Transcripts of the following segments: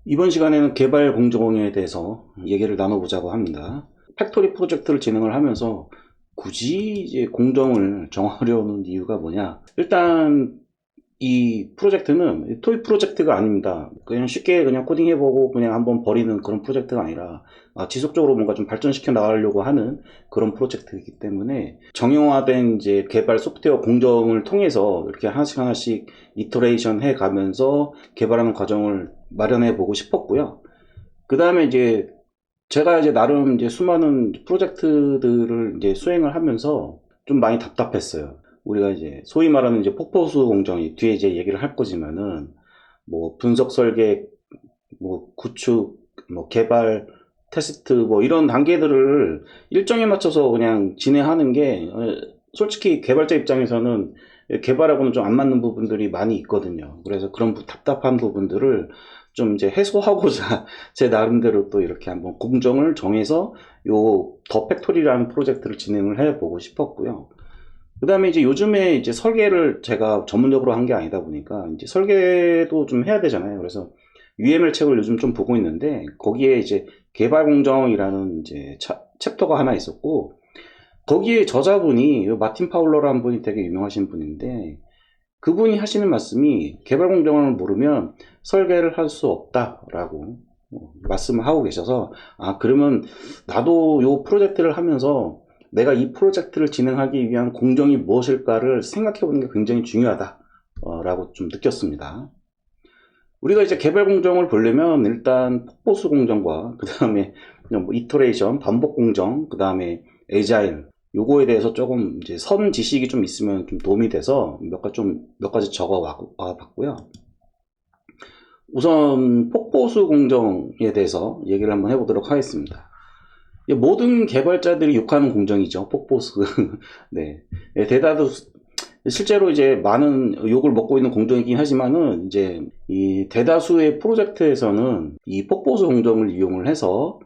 이번 시간에는 개발 공정에 대해서 얘기를 나눠보자고 합니다. 팩토리 프로젝트를 진행을 하면서 굳이 이제 공정을 정하려는 이유가 뭐냐? 일단 이 프로젝트는 토이 프로젝트가 아닙니다. 그냥 쉽게 그냥 코딩해보고 그냥 한번 버리는 그런 프로젝트가 아니라 지속적으로 뭔가 좀 발전시켜 나가려고 하는 그런 프로젝트이기 때문에 정형화된 이제 개발 소프트웨어 공정을 통해서 이렇게 하나씩 하나씩 이터레이션 해 가면서 개발하는 과정을 마련해 보고 싶었고요. 그 다음에 이제 제가 이제 나름 이제 수많은 프로젝트들을 이제 수행을 하면서 좀 많이 답답했어요. 우리가 이제 소위 말하는 이제 폭포수 공정이 뒤에 이제 얘기를 할 거지만은 뭐 분석 설계, 뭐 구축, 뭐 개발, 테스트 뭐 이런 단계들을 일정에 맞춰서 그냥 진행하는 게 솔직히 개발자 입장에서는 개발하고는 좀 안 맞는 부분들이 많이 있거든요. 그래서 그런 답답한 부분들을 좀 이제 해소하고자 제 나름대로 또 이렇게 한번 공정을 정해서 요 더 팩토리라는 프로젝트를 진행을 해보고 싶었고요. 그 다음에 이제 요즘에 이제 설계를 제가 전문적으로 한 게 아니다 보니까 이제 설계도 좀 해야 되잖아요. 그래서 UML 책을 요즘 좀 보고 있는데 거기에 이제 개발 공정이라는 이제 챕터가 하나 있었고 거기에 저자분이 마틴 파울러라는 분이 되게 유명하신 분인데 그분이 하시는 말씀이 개발 공정을 모르면 설계를 할 수 없다라고 말씀을 하고 계셔서 그러면 나도 요 프로젝트를 하면서 내가 이 프로젝트를 진행하기 위한 공정이 무엇일까를 생각해 보는 게 굉장히 중요하다 라고 좀 느꼈습니다. 우리가 이제 개발 공정을 보려면 일단 폭포수 공정과 그 다음에 뭐 이터레이션, 반복 공정, 그 다음에 에자일 요거에 대해서 조금 이제 선 지식이 좀 있으면 좀 도움이 돼서 몇 가지 적어 와 봤고요. 우선 폭포수 공정에 대해서 얘기를 한번 해보도록 하겠습니다. 모든 개발자들이 욕하는 공정이죠. 폭포수. 네. 대다수 실제로 이제 많은 욕을 먹고 있는 공정이긴 하지만은 이제 이 대다수의 프로젝트에서는 이 폭포수 공정을 이용을 해서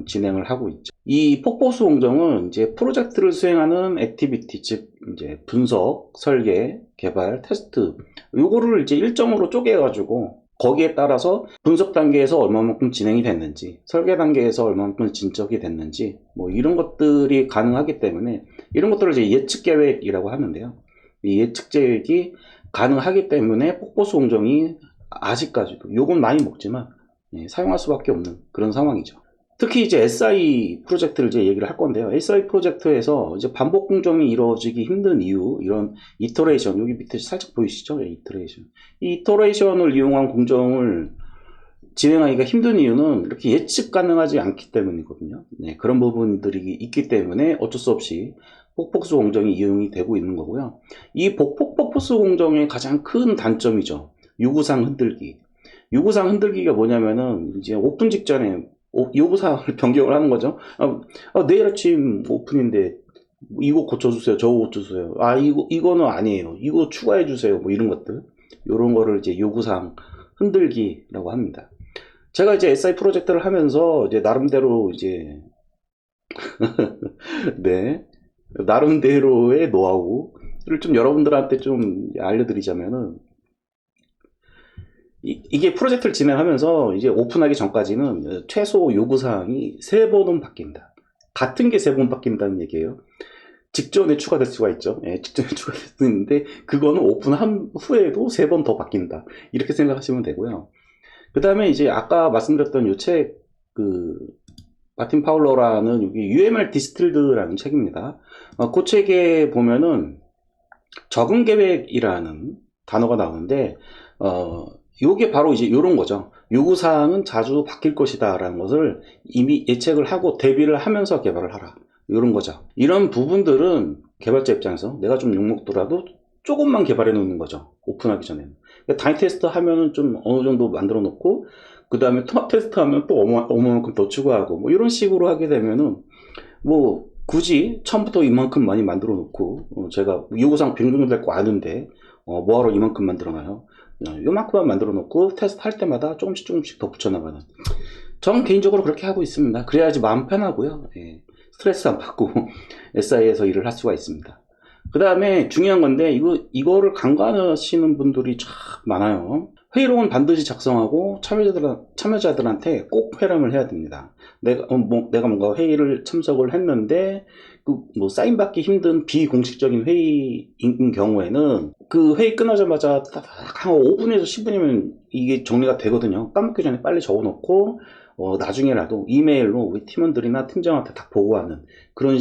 진행을 하고 있죠. 이 폭포수 공정은 이제 프로젝트를 수행하는 액티비티, 즉 이제 분석, 설계, 개발, 테스트 요거를 이제 일정으로 쪼개가지고 거기에 따라서 분석 단계에서 얼마만큼 진행이 됐는지, 설계 단계에서 얼마만큼 진척이 됐는지, 뭐 이런 것들이 가능하기 때문에 이런 것들을 이제 예측 계획이라고 하는데요. 이 예측 계획이 가능하기 때문에 폭포수 공정이 아직까지도 욕은 많이 먹지만 사용할 수밖에 없는 그런 상황이죠. 특히 이제 SI 프로젝트를 이제 얘기를 할 건데요. SI 프로젝트에서 이제 반복 공정이 이루어지기 힘든 이유, 이런 이터레이션, 여기 밑에 살짝 보이시죠? 이터레이션. 이 이터레이션을 이용한 공정을 진행하기가 힘든 이유는 이렇게 예측 가능하지 않기 때문이거든요. 네, 그런 부분들이 있기 때문에 어쩔 수 없이 폭포수 공정이 이용이 되고 있는 거고요. 이 폭포수 공정의 가장 큰 단점이죠. 요구사항 흔들기. 요구사항 흔들기가 뭐냐면은 이제 오픈 직전에 요구사항을 변경을 하는 거죠. 내일 아침 오픈인데 이거 고쳐주세요. 저거 고쳐주세요. 이거는 아니에요. 이거 추가해주세요. 뭐 이런 것들. 이런 거를 이제 요구사항 흔들기라고 합니다. 제가 이제 SI 프로젝트를 하면서 이제 나름대로 이제 네, 나름대로의 노하우를 좀 여러분들한테 좀 알려드리자면은 이게 프로젝트를 진행하면서 이제 오픈하기 전까지는 최소 요구사항이 3번은 바뀐다. 같은 게 3번 바뀐다는 얘기예요. 직전에 추가될 수가 있죠. 직전에 추가될 수 있는데 그거는 오픈한 후에도 3번 더 바뀐다. 이렇게 생각하시면 되고요. 그 다음에 이제 아까 말씀드렸던 요 책, 마틴 파울러라는 여기 UML 디스틸드라는 책입니다. 그 책에 보면은 적응 계획이라는 단어가 나오는데, 요게 바로 이제 요런 거죠. 요구사항은 자주 바뀔 것이다 라는 것을 이미 예측을 하고 대비를 하면서 개발을 하라. 요런 거죠. 이런 부분들은 개발자 입장에서 내가 좀 욕먹더라도 조금만 개발해 놓는 거죠. 오픈하기 전에는. 그러니까 단위 테스트 하면은 좀 어느 정도 만들어 놓고, 그 다음에 통합 테스트 하면 또 어마만큼 더 추가하고, 뭐 이런 식으로 하게 되면은, 뭐, 굳이 처음부터 이만큼 많이 만들어 놓고, 제가 요구사항 변경될 거 아는데, 뭐하러 이만큼 만들어놔요? 요만큼만 만들어 놓고 테스트 할 때마다 조금씩 더 붙여나가는. 저는 개인적으로 그렇게 하고 있습니다. 그래야지 마음 편하고요. 스트레스 안 받고 SI에서 일을 할 수가 있습니다. 그 다음에 중요한 건데 이거를 간과하시는 분들이 참 많아요. 회의록은 반드시 작성하고 참여자들한테 꼭 회람을 해야 됩니다. 내가 뭔가 회의를 참석을 했는데 뭐 사인받기 힘든 비공식적인 회의인 경우에는 그 회의 끝나자마자 딱 한 5분에서 10분이면 이게 정리가 되거든요. 까먹기 전에 빨리 적어놓고 나중에라도 이메일로 우리 팀원들이나 팀장한테 다 보고하는 그런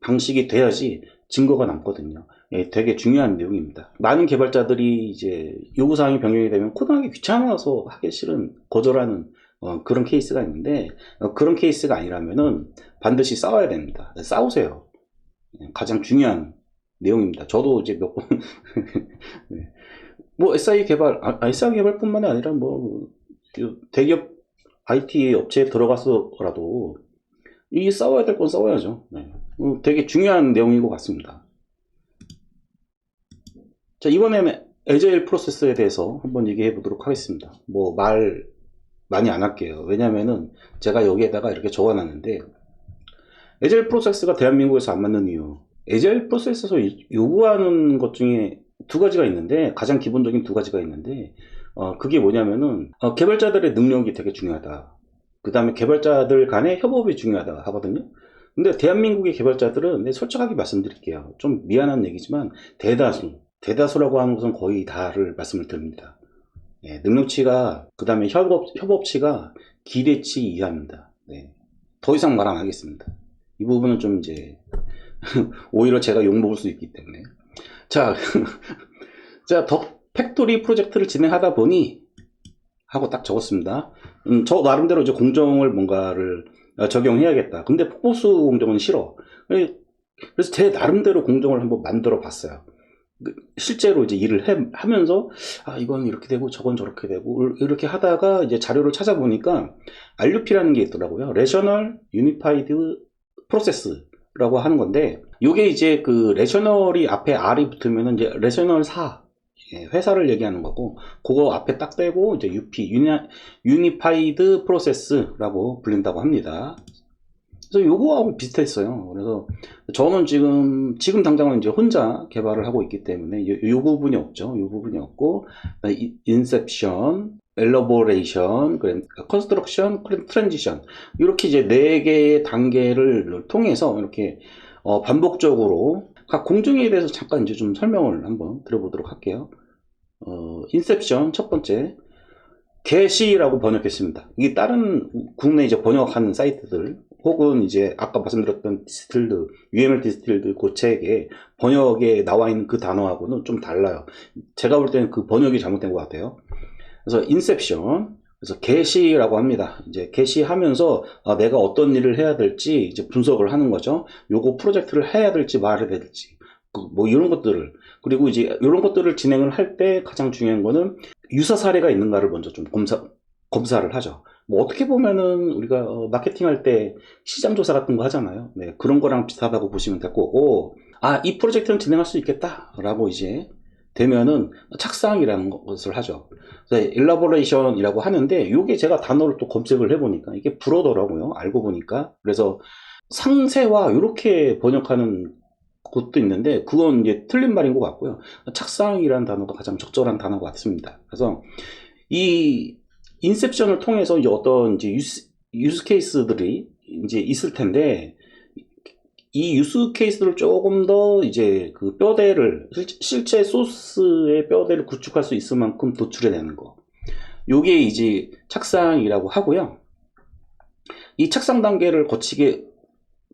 방식이 돼야지 증거가 남거든요. 예, 되게 중요한 내용입니다. 많은 개발자들이 이제 요구사항이 변경이 되면 코딩하기 귀찮아서 하기 싫은 거절하는 그런 케이스가 있는데 그런 케이스가 아니라면은 반드시 싸워야 됩니다. 싸우세요. 가장 중요한 내용입니다. 저도 이제 몇 번 네. 뭐 SI 개발뿐만이 아니라 뭐 대기업 IT 업체에 들어가서라도 이 싸워야 될 건 싸워야죠. 네. 되게 중요한 내용인 것 같습니다. 자, 이번에는 애저일 프로세스에 대해서 한번 얘기해 보도록 하겠습니다. 뭐 말 많이 안 할게요. 왜냐면은 제가 여기에다가 이렇게 적어 놨는데 애저일 프로세스가 대한민국에서 안 맞는 이유, 애저일 프로세스에서 요구하는 것 중에 두 가지가 있는데, 가장 기본적인 두 가지가 있는데 그게 뭐냐면은 개발자들의 능력이 되게 중요하다, 그 다음에 개발자들 간의 협업이 중요하다 하거든요. 근데 대한민국의 개발자들은 솔직하게 말씀드릴게요. 좀 미안한 얘기지만 대다수라고 하는 것은 거의 다를 말씀을 드립니다. 예, 능력치가, 그 다음에 협업치가 기대치 이하입니다. 네. 더 이상 말 안 하겠습니다. 이 부분은 좀 이제 오히려 제가 욕먹을 수 있기 때문에. 자, 자, 더 팩토리 프로젝트를 진행하다 보니 하고 딱 적었습니다. 저 나름대로 이제 공정을 뭔가를 적용해야겠다. 근데 폭보수 공정은 싫어. 그래서 제 나름대로 공정을 한번 만들어 봤어요. 실제로 이제 일을 하면서 이건 이렇게 되고 저건 저렇게 되고 이렇게 하다가 이제 자료를 찾아보니까 RUP라는 게 있더라고요. Rational Unified Process라고 하는 건데, 요게 이제 그 레셔널이 앞에 R이 붙으면은 이제 레셔널사, 회사를 얘기하는 거고, 그거 앞에 딱 떼고 이제 Unified Process라고 불린다고 합니다. 그래서 요거하고 비슷했어요. 그래서 저는 지금 당장은 이제 혼자 개발을 하고 있기 때문에 요 부분이 없죠. 요 부분이 없고, 인셉션, 엘러보레이션, 컨스트럭션, 트랜지션, 이렇게 이제 4개의 단계를 통해서 이렇게 반복적으로 각 공정에 대해서 잠깐 이제 좀 설명을 한번 드려보도록 할게요. 인셉션 첫 번째, 개시라고 번역했습니다. 이게 다른 국내 이제 번역하는 사이트들 혹은 이제 아까 말씀드렸던 디스틸드, UML 디스틸드 그 책에 번역에 나와 있는 그 단어하고는 좀 달라요. 제가 볼 때는 그 번역이 잘못된 것 같아요. 그래서 인셉션, 그래서 개시라고 합니다. 이제 개시하면서 내가 어떤 일을 해야 될지 이제 분석을 하는 거죠. 요거 프로젝트를 해야 될지 말아야 될지, 뭐 이런 것들을, 그리고 이제 이런 것들을 진행을 할 때 가장 중요한 거는 유사 사례가 있는가를 먼저 좀 검사를 하죠. 뭐 어떻게 보면은 우리가 마케팅 할 때 시장 조사 같은 거 하잖아요. 네, 그런 거랑 비슷하다고 보시면 될 거고, 이 프로젝트는 진행할 수 있겠다라고 이제 되면은 착상이라는 것을 하죠. 일러버레이션이라고 하는데, 이게 제가 단어를 또 검색을 해보니까 이게 불어더라고요. 알고 보니까. 그래서 상세화 이렇게 번역하는 것도 있는데 그건 이제 틀린 말인 것 같고요. 착상이라는 단어가 가장 적절한 단어 같습니다. 그래서 이 인셉션을 통해서 이제 어떤 이제 유스 케이스들이 이제 있을 텐데, 이 유스 케이스를 조금 더 이제 그 뼈대를, 실제 소스의 뼈대를 구축할 수 있을 만큼 도출해내는 거, 요게 이제 착상이라고 하고요. 이 착상 단계를 거치게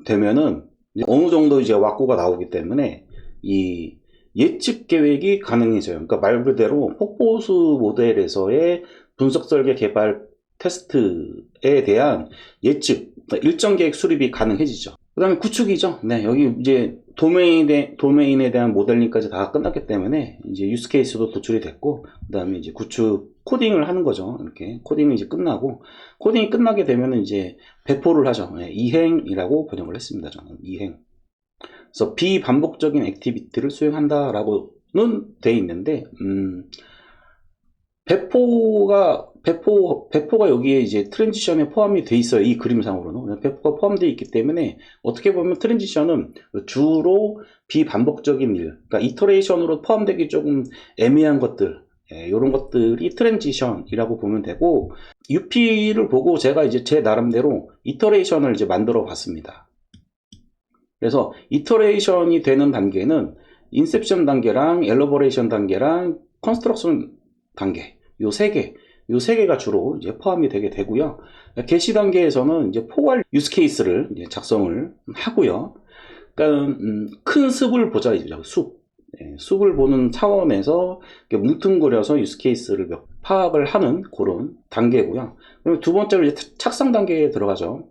되면은 어느 정도 이제 왁구가 나오기 때문에 이 예측 계획이 가능해져요. 그러니까 말 그대로 폭보수 모델에서의 분석 설계 개발 테스트에 대한 예측, 일정 계획 수립이 가능해지죠. 그 다음에 구축이죠. 네, 여기 이제 도메인에 대한 모델링까지 다 끝났기 때문에 이제 유스 케이스도 도출이 됐고, 그 다음에 이제 구축 코딩을 하는 거죠. 이렇게 코딩이 이제 끝나고, 코딩이 끝나게 되면은 이제 배포를 하죠. 네, 이행이라고 번역을 했습니다. 저는 이행. 그래서 비반복적인 액티비티를 수행한다라고는 돼 있는데, 배포가 여기에 이제 트랜지션에 포함이 돼 있어요. 이 그림상으로는 배포가 포함되어 있기 때문에 어떻게 보면 트랜지션은 주로 비반복적인 일, 그러니까 이터레이션으로 포함되기 조금 애매한 것들, 이런 것들이 트랜지션이라고 보면 되고, UP를 보고 제가 이제 제 나름대로 이터레이션을 이제 만들어 봤습니다. 그래서 이터레이션이 되는 단계는 인셉션 단계랑 엘러버레이션 단계랑 컨스트럭션 단계, 요 세 개가 주로 이제 포함이 되게 되고요. 개시 단계에서는 이제 포괄 유스 케이스를 이제 작성을 하고요. 그러니까 큰 숲을 보자 이죠. 숲을 보는 차원에서 뭉뚱그려서 유스 케이스를 파악을 하는 그런 단계고요. 그리고 두 번째로 이제 착상 단계에 들어가죠.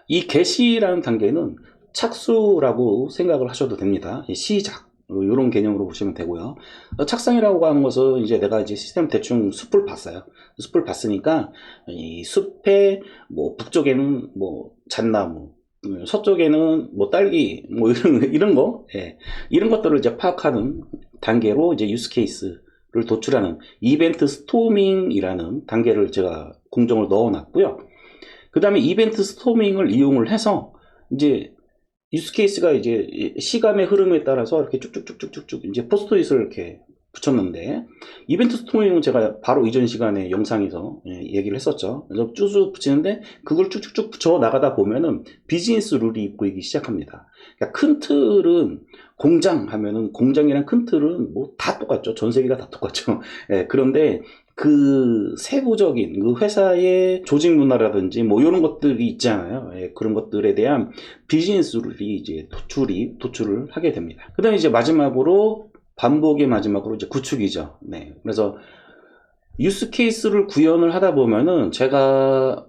이 개시라는 단계는 착수라고 생각을 하셔도 됩니다. 시작, 이런 개념으로 보시면 되고요. 착상이라고 하는 것은 이제 내가 이제 시스템 대충 숲을 봤어요. 숲을 봤으니까 이 숲의 뭐 북쪽에는 뭐 잣나무, 서쪽에는 뭐 딸기, 뭐 이런 거, 이런 것들을 이제 파악하는 단계로 이제 유스 케이스를 도출하는 이벤트 스토밍이라는 단계를 제가 공정을 넣어 놨고요. 그 다음에 이벤트 스토밍을 이용을 해서 이제 유스 케이스가 이제 시간의 흐름에 따라서 이렇게 쭉쭉쭉쭉쭉 이제 포스트잇을 이렇게 붙였는데, 이벤트 스토밍은 제가 바로 이전 시간에 영상에서 얘기를 했었죠. 그래서 쭉 붙이는데 그걸 쭉쭉쭉 붙여 나가다 보면은 비즈니스 룰이 보이기 시작합니다. 그러니까 큰 틀은 공장 하면은 공장이랑 큰 틀은 뭐 다 똑같죠. 전 세계가 다 똑같죠. 그런데 그 세부적인 그 회사의 조직 문화라든지 뭐 이런 것들이 있잖아요. 그런 것들에 대한 비즈니스 룰이 이제 도출을 하게 됩니다. 그 다음에 이제 마지막으로 반복의 마지막으로 이제 구축이죠. 그래서 유스 케이스를 구현을 하다 보면은 제가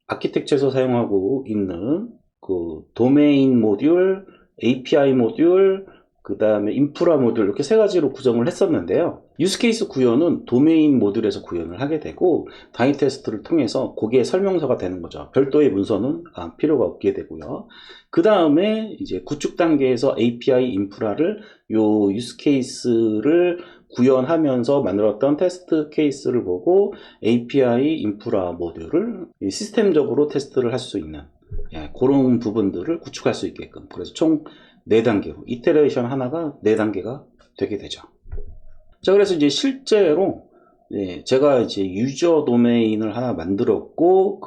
아키텍처에서 사용하고 있는 그 도메인 모듈, API 모듈, 그 다음에 인프라 모듈, 이렇게 세 가지로 구성을 했었는데요. 유스케이스 구현은 도메인 모듈에서 구현을 하게 되고, 단위 테스트를 통해서 거기에 설명서가 되는 거죠. 별도의 문서는 필요가 없게 되고요. 그 다음에 이제 구축 단계에서 API 인프라를 요 유스케이스를 구현하면서 만들었던 테스트 케이스를 보고 API 인프라 모듈을 시스템적으로 테스트를 할 수 있는 그런 부분들을 구축할 수 있게끔, 그래서 총 4단계로 이테레이션 하나가 4단계가 되게 되죠. 자, 그래서 이제 실제로 제가 이제 유저 도메인을 하나 만들었고,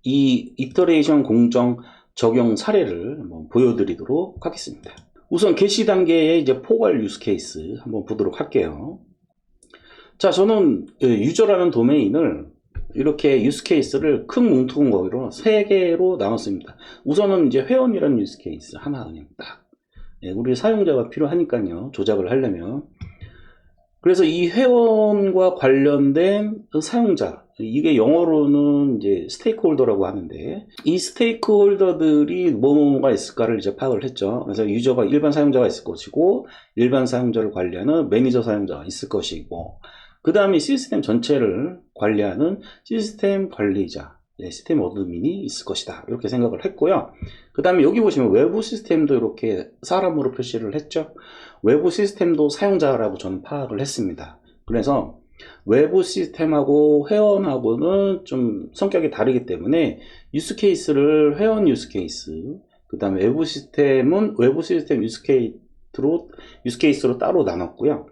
이 이터레이션 공정 적용 사례를 한번 보여드리도록 하겠습니다. 우선 개시 단계의 이제 포괄 유스 케이스 한번 보도록 할게요. 자, 저는 유저라는 도메인을 이렇게 유스 케이스를 큰 뭉뚱그리로 3개로 나눴습니다. 우선은 이제 회원이라는 유스 케이스 하나 그냥 딱, 우리 사용자가 필요하니까요, 조작을 하려면. 그래서 이 회원과 관련된 사용자, 이게 영어로는 이제 스테이크홀더라고 하는데, 이 스테이크홀더들이 뭐가 있을까를 이제 파악을 했죠. 그래서 유저가 일반 사용자가 있을 것이고, 일반 사용자를 관리하는 매니저 사용자가 있을 것이고, 그 다음에 시스템 전체를 관리하는 시스템 관리자, 시스템 어드민이 있을 것이다, 이렇게 생각을 했고요. 그 다음에 여기 보시면 외부 시스템도 이렇게 사람으로 표시를 했죠. 외부 시스템도 사용자라고 저는 파악을 했습니다. 그래서 외부 시스템하고 회원하고는 좀 성격이 다르기 때문에 유스 케이스를 회원 유스 케이스, 그 다음에 외부 시스템은 외부 시스템 유스 케이스로 따로 나눴고요.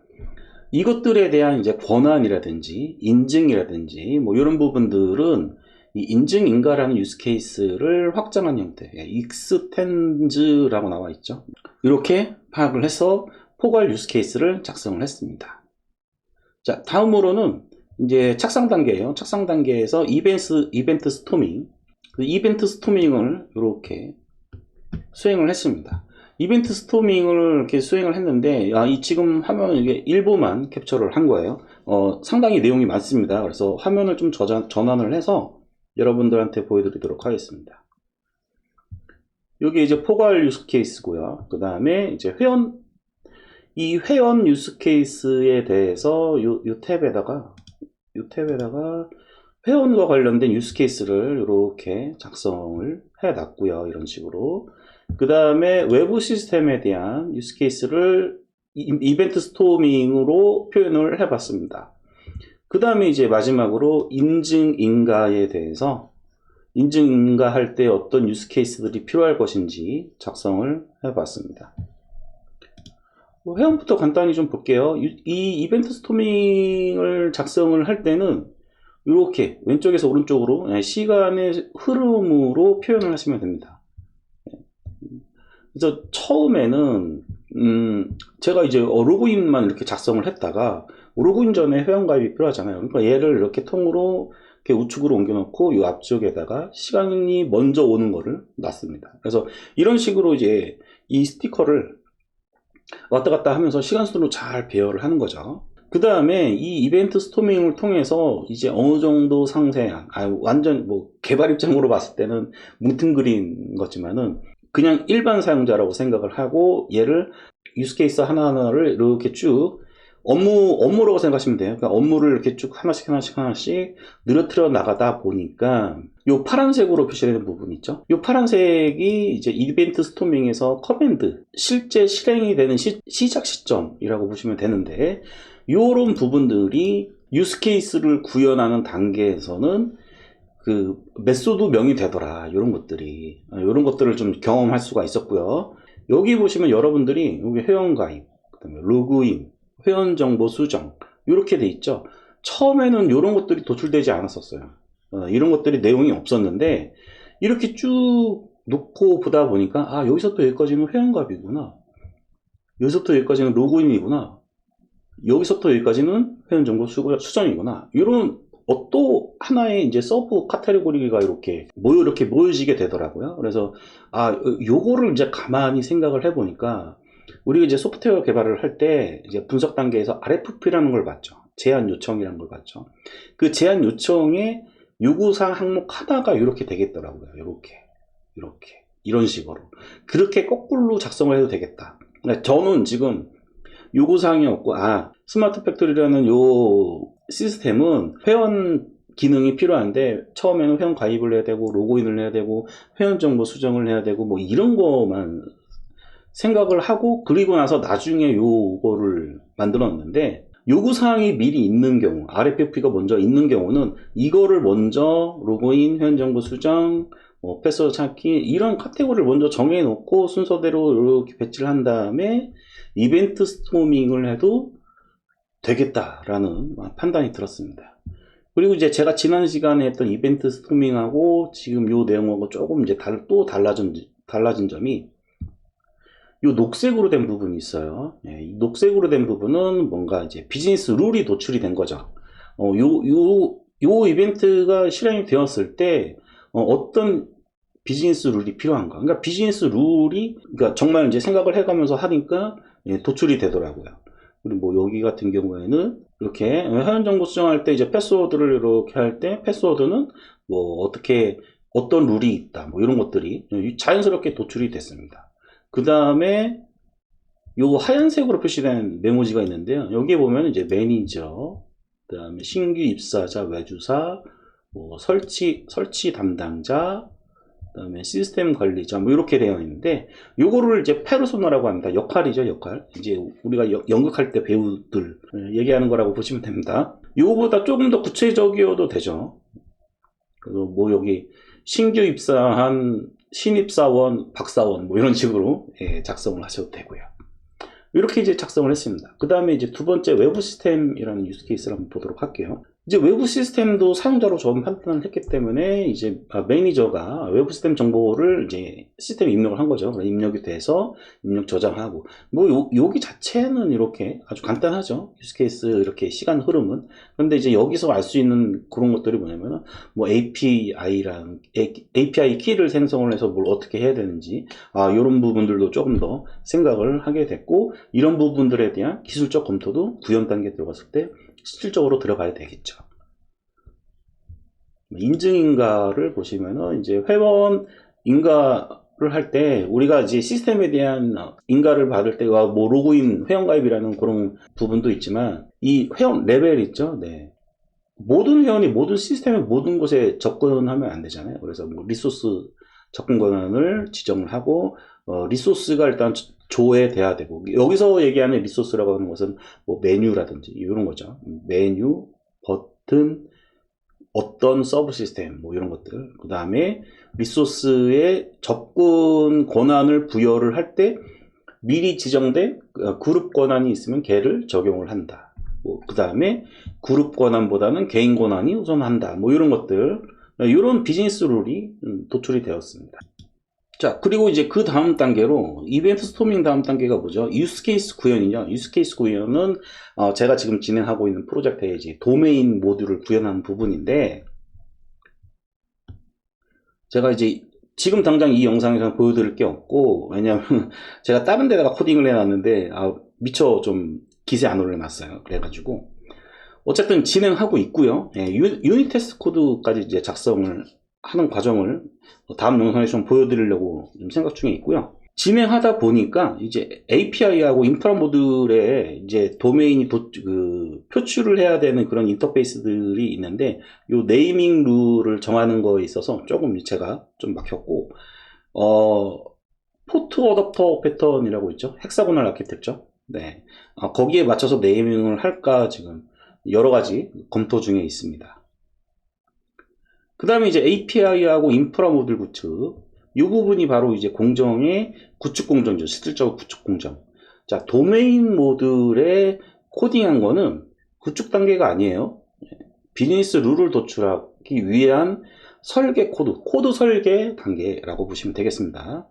이것들에 대한 이제 권한이라든지 인증이라든지 뭐 이런 부분들은 이 인증인가라는 유스 케이스를 확장한 형태, 익스텐즈라고 나와 있죠. 이렇게 파악을 해서 포괄 유스 케이스를 작성을 했습니다. 자, 다음으로는 이제 착상 단계예요. 착상 단계에서 이벤트 스토밍, 이벤트 스토밍을 이렇게 수행을 했습니다. 이벤트 스토밍을 이렇게 수행을 했는데, 이 지금 화면은 이게 일부만 캡처를 한 거예요. 상당히 내용이 많습니다. 그래서 화면을 좀 전환을 해서 여러분들한테 보여드리도록 하겠습니다. 여기 이제 포괄 유스 케이스고요. 그 다음에 이제 이 회원 유스 케이스에 대해서 요 탭에다가 회원과 관련된 유스 케이스를 이렇게 작성을 해 놨고요. 이런 식으로. 그 다음에 외부 시스템에 대한 유스 케이스를 이벤트 스토밍으로 표현을 해 봤습니다. 그 다음에 이제 마지막으로 인증인가에 대해서 인증인가할 때 어떤 유스 케이스들이 필요할 것인지 작성을 해 봤습니다. 회원부터 간단히 좀 볼게요. 이 이벤트 스토밍을 작성을 할 때는 이렇게 왼쪽에서 오른쪽으로 시간의 흐름으로 표현을 하시면 됩니다. 그래서 처음에는 제가 이제 로그인만 이렇게 작성을 했다가 로그인 전에 회원가입이 필요하잖아요. 그러니까 얘를 이렇게 통으로 이렇게 우측으로 옮겨 놓고 이 앞쪽에다가 시간이 먼저 오는 거를 놨습니다. 그래서 이런 식으로 이제 이 스티커를 왔다 갔다 하면서 시간 순으로 잘 배열을 하는 거죠. 그 다음에 이 이벤트 스토밍을 통해서 이제 어느 정도 상세한, 완전 뭐 개발 입장으로 봤을 때는 뭉뚱그린 거지만은 그냥 일반 사용자라고 생각을 하고 얘를 유스케이스 하나하나를 이렇게 쭉 업무라고 생각하시면 돼요. 그러니까 업무를 이렇게 쭉 하나씩 늘어뜨려 나가다 보니까 요 파란색으로 표시되는 부분 있죠. 요 파란색이 이제 이벤트 스토밍에서 커맨드, 실제 실행이 되는 시작 시점이라고 보시면 되는데, 요런 부분들이 유스케이스를 구현하는 단계에서는 그 메소드명이 되더라. 이런 것들이, 이런 것들을 좀 경험할 수가 있었고요. 여기 보시면 여러분들이 여기 회원가입, 그다음에 로그인, 회원정보 수정 이렇게 돼 있죠. 처음에는 이런 것들이 도출되지 않았었어요. 이런 것들이 내용이 없었는데 이렇게 쭉 놓고 보다 보니까 여기서부터 여기까지는 회원가입이구나, 여기서부터 여기까지는 로그인이구나, 여기서부터 여기까지는 회원정보 수정이구나, 이런 또 하나의 이제 서브 카테고리가 이렇게 모여지게 되더라고요. 그래서 요거를 이제 가만히 생각을 해보니까 우리가 이제 소프트웨어 개발을 할 때 이제 분석 단계에서 RFP라는 걸 봤죠. 제안 요청이라는 걸 봤죠. 그 제안 요청의 요구사항 항목 하나가 이렇게 되겠더라고요. 이렇게 이런 식으로 그렇게 거꾸로 작성을 해도 되겠다. 저는 지금 요구사항이 없고 스마트 팩토리라는 요 시스템은 회원 기능이 필요한데 처음에는 회원 가입을 해야 되고 로그인을 해야 되고 회원 정보 수정을 해야 되고 뭐 이런 거만 생각을 하고 그리고 나서 나중에 요거를 만들었는데, 요구사항이 미리 있는 경우, RFP가 먼저 있는 경우는 이거를 먼저 로그인, 회원정보 수정, 패스워드 찾기 이런 카테고리를 먼저 정해 놓고 순서대로 이렇게 배치를 한 다음에 이벤트 스토밍을 해도 되겠다라는 판단이 들었습니다. 그리고 이제 제가 지난 시간에 했던 이벤트 스토밍하고 지금 요 내용하고 조금 이제 또 달라진 점이 요 녹색으로 된 부분이 있어요. 이 녹색으로 된 부분은 뭔가 이제 비즈니스 룰이 도출이 된 거죠. 요 이벤트가 실행이 되었을 때 어떤 비즈니스 룰이 필요한가? 그러니까 비즈니스 룰이 그러니까 정말 이제 생각을 해가면서 하니까 도출이 되더라고요. 그리고 뭐 여기 같은 경우에는 이렇게 회원 정보 수정할 때 이제 패스워드를 이렇게 할 때 패스워드는 뭐 어떤 룰이 있다, 뭐 이런 것들이 자연스럽게 도출이 됐습니다. 그 다음에 요 하얀색으로 표시된 메모지가 있는데요. 여기에 보면 이제 매니저, 그 다음에 신규 입사자, 외주사, 뭐 설치 담당자, 그 다음에 시스템 관리자, 뭐 이렇게 되어 있는데 요거를 이제 페르소나라고 합니다. 역할이죠, 역할. 이제 우리가 연극할 때 배우들 얘기하는 거라고 보시면 됩니다. 요거보다 조금 더 구체적이어도 되죠. 그래서 뭐 여기 신규 입사한 신입사원, 박사원 뭐 이런 식으로 작성을 하셔도 되고요. 이렇게 이제 작성을 했습니다. 그 다음에 이제 두 번째 외부 시스템이라는 유스 케이스를 한번 보도록 할게요. 이제 외부 시스템도 사용자로 처음 판단을 했기 때문에 이제 매니저가 외부 시스템 정보를 이제 시스템에 입력을 한 거죠. 입력이 돼서 입력 저장하고 뭐 여기 자체는 이렇게 아주 간단하죠. 유스 케이스 이렇게 시간 흐름은. 그런데 이제 여기서 알 수 있는 그런 것들이 뭐냐면은 뭐 API 키를 생성을 해서 뭘 어떻게 해야 되는지 이런 부분들도 조금 더 생각을 하게 됐고, 이런 부분들에 대한 기술적 검토도 구현 단계에 들어갔을 때 실질적으로 들어가야 되겠죠. 인증인가를 보시면은 이제 회원 인가를 할 때 우리가 이제 시스템에 대한 인가를 받을 때와 뭐 로그인 회원가입이라는 그런 부분도 있지만 이 회원 레벨 있죠. 네. 모든 회원이 모든 시스템의 모든 곳에 접근하면 안 되잖아요. 그래서 뭐 리소스 접근 권한을 지정을 하고 리소스가 일단 조회돼야 되고, 여기서 얘기하는 리소스라고 하는 것은 뭐 메뉴라든지 이런 거죠. 메뉴, 버튼, 어떤 서브 시스템 뭐 이런 것들. 그 다음에 리소스의 접근 권한을 부여를 할 때 미리 지정된 그룹 권한이 있으면 걔를 적용을 한다. 그 다음에 그룹 권한보다는 개인 권한이 우선한다. 뭐 이런 것들, 이런 비즈니스 룰이 도출이 되었습니다. 자, 그리고 이제 그 다음 단계로 이벤트 스토밍 다음 단계가 뭐죠? 유스케이스 구현이죠. 유스케이스 구현은 제가 지금 진행하고 있는 프로젝트의 이제 도메인 모듈을 구현하는 부분인데, 제가 이제 지금 당장 이 영상에서 보여드릴 게 없고, 왜냐하면 제가 다른 데다가 코딩을 해놨는데 미처 좀 기세 안 올려놨어요. 그래가지고 어쨌든 진행하고 있고요. 예, 유닛 테스트 코드까지 이제 작성을 하는 과정을 다음 영상에 좀 보여드리려고 좀 생각 중에 있고요. 진행하다 보니까 이제 API하고 인프라 모듈에 이제 도메인이 표출을 해야 되는 그런 인터페이스들이 있는데, 요 네이밍 룰을 정하는 거에 있어서 조금 제가 좀 막혔고, 포트 어댑터 패턴이라고 있죠. 헥사고널 아키텍처. 네. 거기에 맞춰서 네이밍을 할까 지금 여러 가지 검토 중에 있습니다. 그 다음에 이제 API하고 인프라 모듈 구축. 이 부분이 바로 이제 공정의 구축 공정이죠. 실질적으로 구축 공정. 자, 도메인 모듈에 코딩한 거는 구축 단계가 아니에요. 비즈니스 룰을 도출하기 위한 설계 코드 설계 단계라고 보시면 되겠습니다.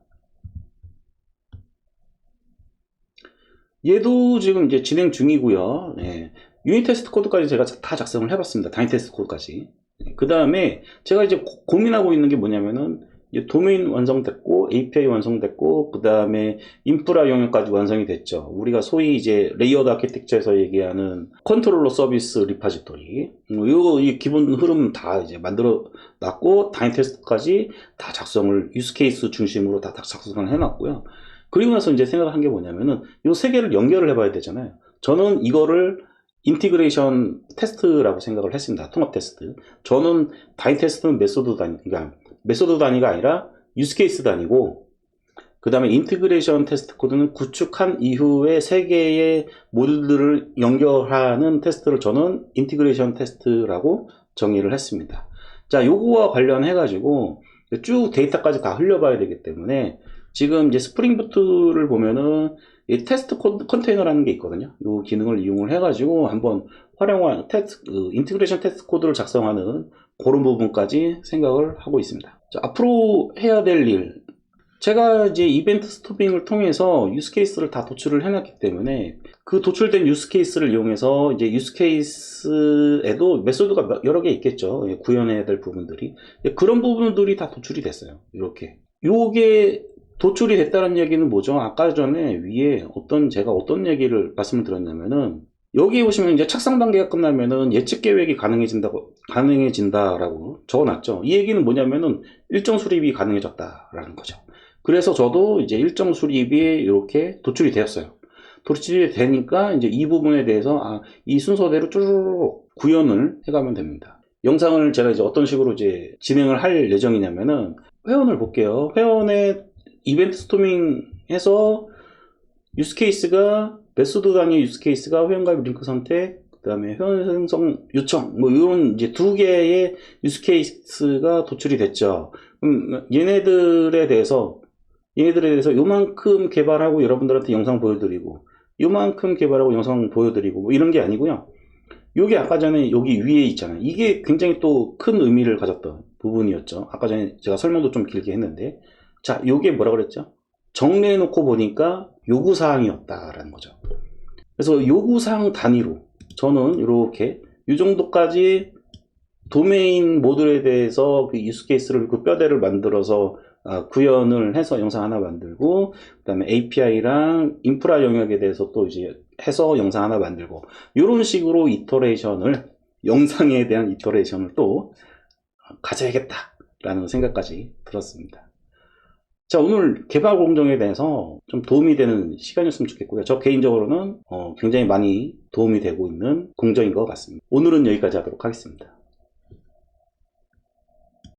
얘도 지금 이제 진행 중이고요. 예. 유닛 테스트 코드까지 제가 다 작성을 해봤습니다. 단위 테스트 코드까지. 그 다음에 제가 이제 고민하고 있는 게 뭐냐면은, 이제 도메인 완성됐고 API 완성됐고 그 다음에 인프라 영역까지 완성이 됐죠. 우리가 소위 이제 레이어드 아키텍처에서 얘기하는 컨트롤러 서비스 리파지토리, 이 기본 흐름 다 이제 만들어 놨고 단위 테스트까지 다 작성을 유스 케이스 중심으로 다 작성을 해놨고요. 그리고 나서 이제 생각한 게 뭐냐면은 이 세 개를 연결을 해봐야 되잖아요. 저는 이거를 인티그레이션 테스트라고 생각을 했습니다. 통합 테스트. 저는 단위 테스트는 메소드 단위, 그러니까 메소드 단위가 아니라 유스 케이스 단위고, 그 다음에 인티그레이션 테스트 코드는 구축한 이후에 세 개의 모듈들을 연결하는 테스트를 저는 인티그레이션 테스트라고 정의를 했습니다. 자, 요거와 관련해 가지고 쭉 데이터까지 다 흘려봐야 되기 때문에 지금 이제 스프링 부트를 보면은 이 테스트 컨테이너라는 게 있거든요. 이 기능을 이용을 해가지고 한번 활용한 인티그레이션 테스트 코드를 작성하는 그런 부분까지 생각을 하고 있습니다. 자, 앞으로 해야 될 일. 제가 이제 이벤트 스토밍을 통해서 유스 케이스를 다 도출을 해놨기 때문에 그 도출된 유스 케이스를 이용해서 이제 유스 케이스에도 메소드가 여러 개 있겠죠. 구현해야 될 부분들이. 그런 부분들이 다 도출이 됐어요. 이렇게. 요게 도출이 됐다는 얘기는 뭐죠? 아까 전에 위에 제가 어떤 얘기를 말씀을 드렸냐면은, 여기 보시면 이제 착상 단계가 끝나면은 예측 계획이 가능해진다라고 적어놨죠. 이 얘기는 뭐냐면은 일정 수립이 가능해졌다라는 거죠. 그래서 저도 이제 일정 수립이 이렇게 도출이 되었어요. 도출이 되니까 이제 이 부분에 대해서 이 순서대로 쭈르륵 구현을 해가면 됩니다. 영상을 제가 이제 어떤 식으로 이제 진행을 할 예정이냐면은, 회원을 볼게요. 회원의 이벤트 스토밍 해서 유스 케이스가 메소드 단위 유스 케이스가 회원가입 링크 선택, 그 다음에 회원 생성 요청, 뭐 이런 이제 두 개의 유스 케이스가 도출이 됐죠. 얘네들에 대해서 요만큼 개발하고 여러분들한테 영상 보여드리고, 요만큼 개발하고 영상 보여드리고, 뭐 이런 게 아니고요. 요게 아까 전에 여기 위에 있잖아요. 이게 굉장히 또 큰 의미를 가졌던 부분이었죠. 아까 전에 제가 설명도 좀 길게 했는데, 자, 요게 뭐라 그랬죠? 정리해 놓고 보니까 요구사항이었다라는 거죠. 그래서 요구사항 단위로 저는 이렇게 이 정도까지 도메인 모듈에 대해서 그 유스케이스를 그 뼈대를 만들어서 구현을 해서 영상 하나 만들고, 그 다음에 API랑 인프라 영역에 대해서 또 이제 해서 영상 하나 만들고, 이런 식으로 영상에 대한 이터레이션을 또 가져야겠다라는 생각까지 들었습니다. 자, 오늘 개발 공정에 대해서 좀 도움이 되는 시간이었으면 좋겠고요. 저 개인적으로는 굉장히 많이 도움이 되고 있는 공정인 것 같습니다. 오늘은 여기까지 하도록 하겠습니다.